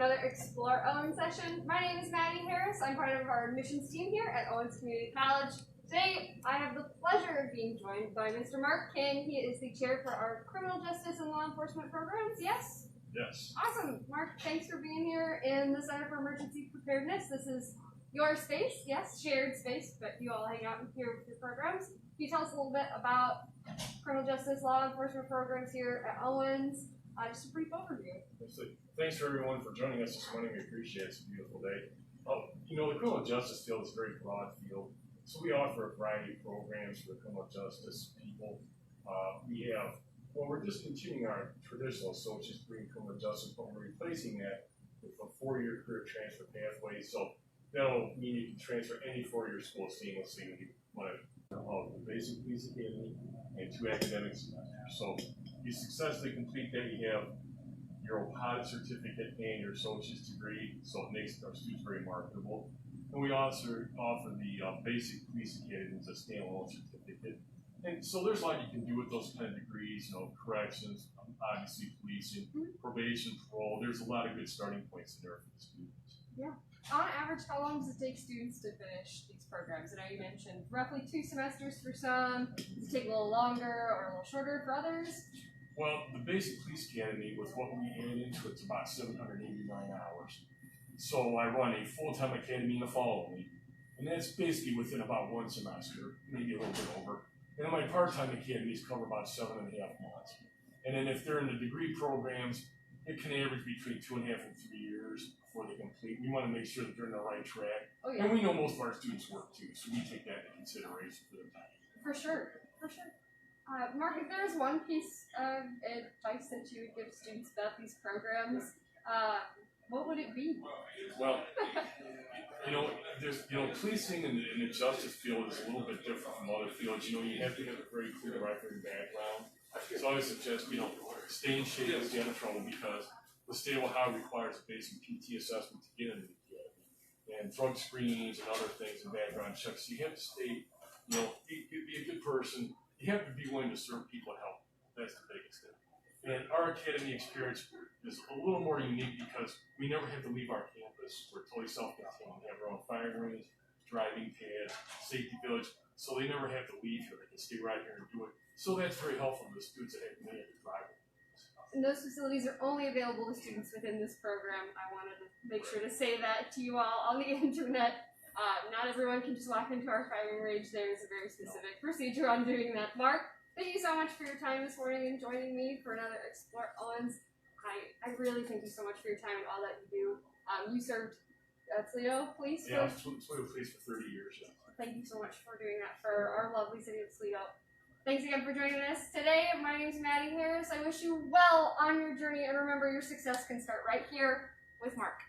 another Explore Owens session. My name is Maddie Harris. I'm part of our admissions team here at Owens Community College. Today, I have the pleasure of being joined by Mr. Mark King. He is the chair for our criminal justice and law enforcement programs. Yes? Yes. Awesome. Mark, thanks for being here in the Center for Emergency Preparedness. This is your space, yes, shared space, but you all hang out here with your programs. Can you tell us a little bit about criminal justice, law enforcement programs here at Owens? Just a brief overview. Thanks for everyone for joining us this morning. We appreciate it. It's a beautiful day. The criminal justice field is a very broad field, so we offer a variety of programs for the criminal justice people. We're just continuing our traditional associate's degree in criminal justice, but we're replacing that with a 4-year career transfer pathway. So that'll mean you can transfer any 4-year school seamlessly when you want to the basic police academy and 2 academic semesters. So you successfully complete that, you have your OPAD certificate and your associate's degree, so it makes our students very marketable. And we also offer the basic police academy as a standalone certificate. And so there's a lot you can do with those kind of degrees, corrections, obviously policing, probation, parole. There's a lot of good starting points in there for the students. Yeah. On average, how long does it take students to finish these programs? I know you mentioned roughly 2 semesters for some. Does it take a little longer or a little shorter for others? Well, the basic police academy, with what we add into it's about 789 hours. So I run a full-time academy in the fall only, and that's basically within about 1 semester, maybe a little bit over. And then my part-time academies cover about 7.5 months. And then if they're in the degree programs, it can average between 2.5 and 3 years before they complete. We want to make sure that they're in the right track. Oh, yeah. And we know most of our students work too, so we take that into consideration for their time. For sure, for sure. Mark, if there's one piece of advice that you would give students about these programs, what would it be? Well, policing in the justice field is a little bit different from other fields. You have to have a very clear record and background. So I would suggest, stay in shape and stay out of trouble, because the state of Ohio requires a basic PT assessment to get into the academy, and drug screenings and other things and background checks. So you have to stay, be a good person. You have to be willing to serve people and help. That's the biggest thing. And our academy experience is a little more unique because we never have to leave our campus. We're totally self-contained. We have our own firing range, driving pads, safety village, so they never have to leave here. They can stay right here and do it. So that's very helpful to the students that have to drive. And those facilities are only available to students within this program. I wanted to make sure to say that to you all on the internet. Not everyone can just walk into our firing range. There is a very specific procedure on doing that. Mark, thank you so much for your time this morning and joining me for another Explore Owens. I really thank you so much for your time and all that you do. You served Toledo Police? Yeah, Toledo Police for 30 years. Yeah. Thank you so much for doing that for our lovely city of Toledo. Thanks again for joining us today. My name is Maddie Harris. I wish you well on your journey, and remember, your success can start right here with Mark.